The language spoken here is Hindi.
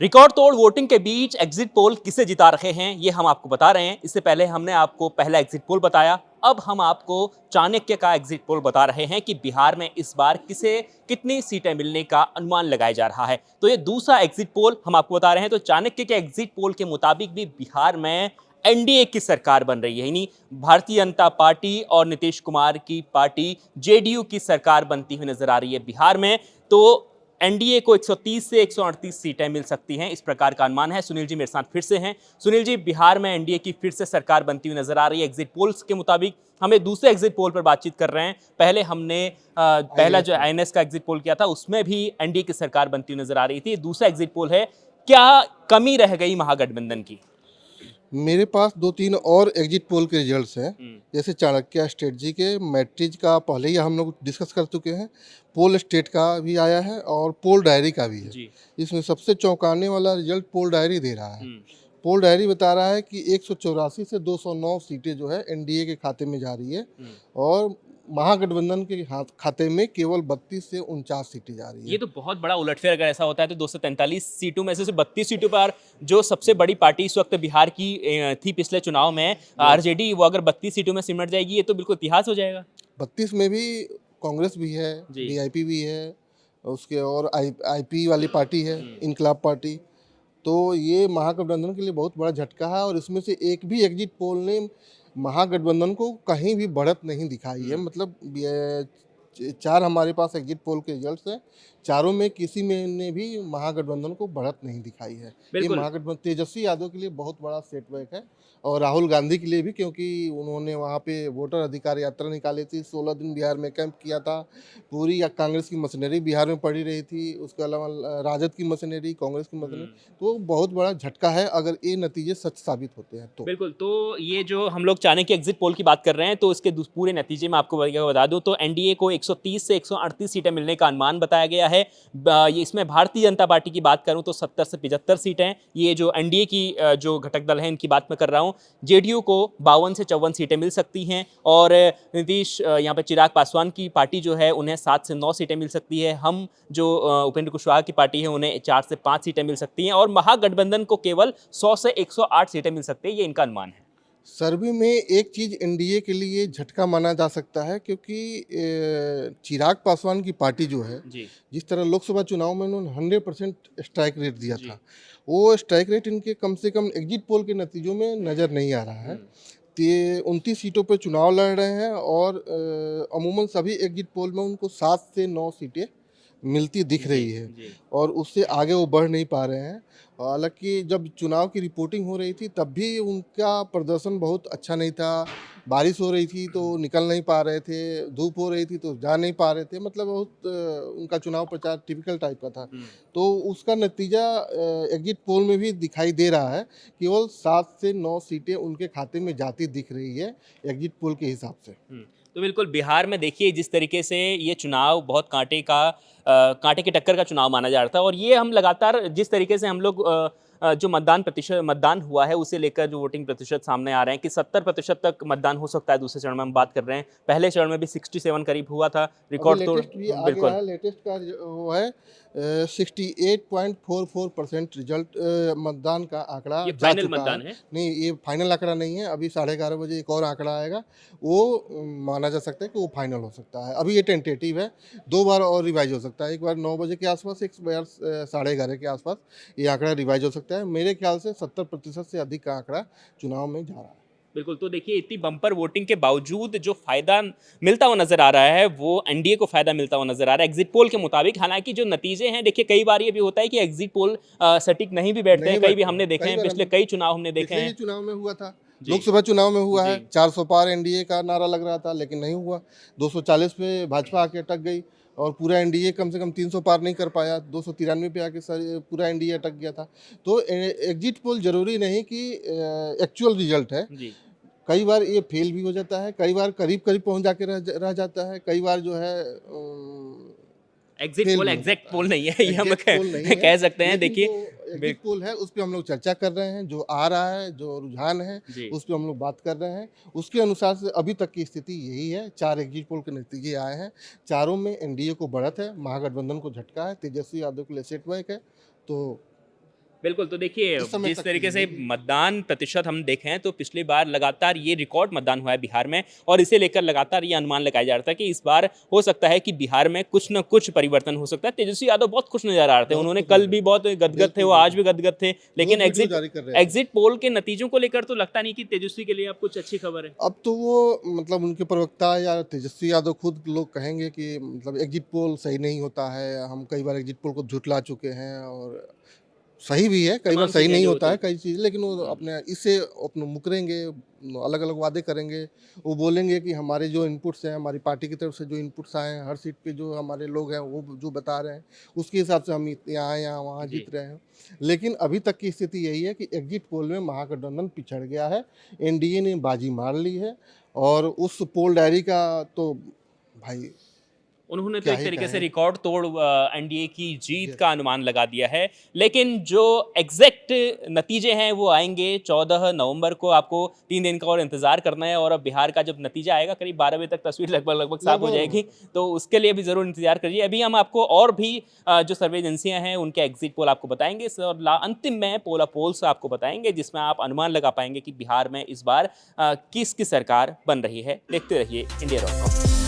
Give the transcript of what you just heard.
रिकॉर्ड तोड़ वोटिंग के बीच एग्जिट पोल किसे जिता रहे हैं ये हम आपको बता रहे हैं। इससे पहले हमने आपको पहला एग्जिट पोल बताया, अब हम आपको चाणक्य का एग्जिट पोल बता रहे हैं कि बिहार में इस बार किसे कितनी सीटें मिलने का अनुमान लगाया जा रहा है। तो ये दूसरा एग्जिट पोल हम आपको बता रहे हैं। तो चाणक्य के एग्जिट पोल के मुताबिक भी बिहार में एनडीए की सरकार बन रही है, यानी भारतीय जनता पार्टी और नीतीश कुमार की पार्टी जेडीयू की सरकार बनती हुई नजर आ रही है बिहार में। तो एनडीए को 130 से 138 सीटें मिल सकती हैं, इस प्रकार का अनुमान है। सुनील जी मेरे साथ फिर से हैं। सुनील जी, बिहार में एनडीए की फिर से सरकार बनती हुई नजर आ रही है एग्जिट पोल्स के मुताबिक। हमें दूसरे एग्जिट पोल पर बातचीत कर रहे हैं। पहले हमने पहला जो आईएनएस का एग्जिट पोल किया था उसमें भी एनडीए की सरकार बनती हुई नजर आ रही थी। दूसरा एग्जिट पोल है, क्या कमी रह गई महागठबंधन की? मेरे पास 2-3 और एग्जिट पोल के रिजल्ट्स हैं। जैसे चाणक्य स्ट्रेटजी के मैट्रिज का पहले ही हम लोग डिस्कस कर चुके हैं। पोल स्टेट का भी आया है और पोल डायरी का भी है। जी। इसमें सबसे चौंकाने वाला रिजल्ट पोल डायरी दे रहा है। पोल डायरी बता रहा है कि 184 से 209 सीटें जो है एनडीए के खाते में जा रही है और महागठबंधन के खाते में केवल 32 से 49 सीटें जा रही है। ये तो बहुत बड़ा उलटफेर अगर ऐसा होता है तो 243 सीटों में से सिर्फ 32 सीटों पर जो सबसे बड़ी पार्टी इस वक्त बिहार की थी पिछले चुनाव में, आरजेडी, वो अगर 32 सीटों में सिमट जाएगी ये तो बिल्कुल इतिहास हो जाएगा। 32 में भी कांग्रेस भी है, जी। वीआईपी भी है, उसके और आईपी वाली पार्टी है, इनकलाब पार्टी। तो ये महागठबंधन के लिए बहुत बड़ा झटका है और इसमें से एक भी एग्जिट पोल ने महागठबंधन को कहीं भी बढ़त नहीं दिखाई है। मतलब चार हमारे पास एग्जिट पोल के रिजल्ट्स हैं, चारों में किसी में ने भी महागठबंधन को बढ़त नहीं दिखाई है। ये बिल्कुल। महागठबंधन तेजस्वी यादव के लिए बहुत बड़ा सेटबैक है और राहुल गांधी के लिए भी, क्योंकि उन्होंने वहाँ पे वोटर अधिकार यात्रा निकाली थी, 16 दिन बिहार में कैंप किया था। पूरी कांग्रेस की मशीनरी बिहार में पड़ी रही थी, उसके अलावा राजद की मशीनरी, कांग्रेस की मशीनरी। तो बहुत बड़ा झटका है अगर ये नतीजे सच साबित होते हैं तो। बिल्कुल, तो ये जो हम लोग चाणक्य एग्जिट पोल की बात कर रहे हैं तो इसके पूरे नतीजे में आपको बता दूं तो एनडीए को 130 से 138 सीटें मिलने का अनुमान बताया गया है। ये इसमें भारतीय जनता पार्टी की बात करूं तो 70 से 75 सीटें, ये जो एनडीए की जो घटक दल है इनकी बात मैं कर रहा हूं। जेडीयू को 52 से 54 सीटें मिल सकती हैं और नीतीश यहाँ पे चिराग पासवान की पार्टी जो है उन्हें 7 से 9 सीटें मिल सकती है। हम जो उपेंद्र कुशवाहा की पार्टी है उन्हें 4 से 5 सीटें मिल सकती हैं और महागठबंधन को केवल 100 से 108 सीटें मिल सकती है, ये इनका अनुमान है। सर्वे में एक चीज़ एनडीए के लिए झटका माना जा सकता है, क्योंकि चिराग पासवान की पार्टी जो है, जी। जिस तरह लोकसभा चुनाव में उन्होंने 100% स्ट्राइक रेट दिया था, वो स्ट्राइक रेट इनके कम से कम एग्जिट पोल के नतीजों में नज़र नहीं आ रहा है। तो ये 29 सीटों पर चुनाव लड़ रहे हैं और अमूमन सभी एग्जिट पोल में उनको 7 से 9 सीटें मिलती दिख रही है और उससे आगे वो बढ़ नहीं पा रहे हैं। हालांकि जब चुनाव की रिपोर्टिंग हो रही थी तब भी उनका प्रदर्शन बहुत अच्छा नहीं था। बारिश हो रही थी तो निकल नहीं पा रहे थे, धूप हो रही थी तो जा नहीं पा रहे थे। मतलब बहुत उनका चुनाव प्रचार टिपिकल टाइप का था। तो उसका नतीजा एग्जिट पोल में भी दिखाई दे रहा है। केवल 7 से 9 सीटें उनके खाते में जाती दिख रही है एग्जिट पोल के हिसाब से। तो बिल्कुल बिहार में देखिए जिस तरीके से ये चुनाव बहुत कांटे की टक्कर का चुनाव माना जा रहा था और ये हम लगातार जिस तरीके से हम लोग जो मतदान हुआ है उसे लेकर जो वोटिंग प्रतिशत सामने आ रहे हैं कि 70% तक मतदान हो सकता है। दूसरे चरण में हम बात कर रहे हैं, पहले चरण में भी 67 करीब हुआ था, अभी रिकॉर्ड तोड़। लेटेस्ट भी आ गया बिल्कुल। है। लेटेस्ट का वो है 68.44% रिजल्ट, मतदान का आंकड़ा ये जा फाइनल चुका है। मतदान है। नहीं, ये फाइनल आंकड़ा नहीं है। अभी 11:30 बजे एक और आंकड़ा आएगा, वो माना जा सकता है कि वो फाइनल हो सकता है। अभी ये टेंटेटिव है, 2 बार और रिवाइज हो सकता है। एक बार 9 बजे के आसपास, एक बार 11:30 के आसपास ये आंकड़ा रिवाइज हो सकता है। मेरे ख्याल से 70% से अधिक का आंकड़ा चुनाव में जा रहा है। बिल्कुल, तो देखिए इतनी बम्पर वोटिंग के बावजूद जो फायदा मिलता हुआ नजर आ रहा है वो एनडीए को फायदा मिलता हुआ नजर आ रहा है एग्जिट पोल के मुताबिक। हालांकि जो नतीजे हैं देखिए, कई बार ये भी होता है कि एग्जिट पोल सटीक नहीं भी बैठते हैं, नहीं कई भी बैठते हमने हैं। देखे कई हैं, बार पिछले हम कई चुनाव हमने देखे पिछले ही हैं। चुनाव में हुआ था, जी। लोकसभा चुनाव में हुआ है। जी। 400 पार एनडीए का नारा लग रहा था लेकिन नहीं हुआ। 240 पे भाजपा आके अटक गई और पूरा एनडीए कम से कम 300 पार नहीं कर पाया। 293 पे आके पूरा एनडीए अटक गया था। तो एग्जिट पोल जरूरी नहीं कि एक्चुअल रिजल्ट है। जी। कई बार ये फेल भी हो जाता है, कई बार करीब करीब पहुंच जाके रह जाता है, कई बार जो है एग्जिट फेल पोल भी हो एग्जैक्ट जाता है। पोल नहीं है ये हम एग्जैक्ट पोल नहीं है, कह सकते हैं। लेकिन देखिए। जो एग्जिट पोल है उस पे हम लोग चर्चा कर रहे हैं, जो आ रहा है, जो रुझान है, जी। उस पे हम लोग बात कर रहे हैं। उसके अनुसार से अभी तक की स्थिति यही है। 4 एग्जिट पोल के नतीजे आए हैं, चारों में एनडीए को बढ़त है, महागठबंधन को झटका है, तेजस्वी यादव के लिए सेटबैक है। तो बिल्कुल, तो देखिए इस समय जिस तक तरीके से यही मतदान प्रतिशत हम देखें तो पिछली बार लगातार ये रिकॉर्ड मतदान हुआ है बिहार में और इसे लेकर लगातार ये अनुमान लगाया जा रहा था कि इस बार हो सकता है कि बिहार में कुछ न कुछ परिवर्तन हो सकता है। तेजस्वी यादव बहुत खुश नज़र आ रहे थे, बहुत उन्होंने खुश कल नज़र भी बहुत गदगद थे, बिल्कुल, वो आज बिल्कुल। भी गदगद थे, लेकिन रोज़ वीडियो एग्ज़िट जारी कर रहे थे। एग्ज़िट पोल के नतीजों को लेकर तो लगता नहीं कि तेजस्वी के लिए अब कुछ अच्छी खबर है। अब तो वो मतलब उनके प्रवक्ता या तेजस्वी यादव खुद लोग कहेंगे कि मतलब एग्जिट पोल सही नहीं होता है, हम कई बार एग्जिट पोल को झुठला चुके हैं और सही भी है, कई बार तमाम सही चीज़ें नहीं जो होता होती है हैं। कई चीज़, लेकिन वो हुँ, अपने इससे अपने मुकरेंगे, अलग-अलग वादे करेंगे। वो बोलेंगे कि हमारे जो इनपुट्स हैं, हमारी पार्टी की तरफ से जो इनपुट्स आए हैं, हर सीट पे जो हमारे लोग हैं, वो जो बता रहे हैं, उसके हिसाब से हम यहाँ वहाँ जी। जीत रहे हैं। लेकिन अभी तक की स्थिति यही है कि एग्जिट पोल में महागठबंधन पिछड़ गया है, एनडीए ने बाजी मार ली है और उस पोल डायरी का तो भाई उन्होंने तो क्या एक ही तरीके से कहें। रिकॉर्ड तोड़ एनडीए की जीत यस। का अनुमान लगा दिया है। लेकिन जो एग्ज़ैक्ट नतीजे हैं वो आएँगे 14 नवंबर को, आपको 3 दिन का और इंतज़ार करना है और अब बिहार का जब नतीजा आएगा करीब 12 बजे तक तस्वीर लगभग साफ हो जाएगी। लगभग तो उसके लिए भी ज़रूर इंतज़ार करिए। अभी हम आपको और भी जो सर्वे एजेंसियाँ हैं उनके एग्ज़िट पोल आपको बताएँगे और अंतिम में पोल ऑफ पोल्स आपको बताएँगे जिसमें आप अनुमान लगा पाएँगे कि बिहार में इस बार किसकी सरकार बन रही है। देखते रहिए इंडिया डॉट कॉम।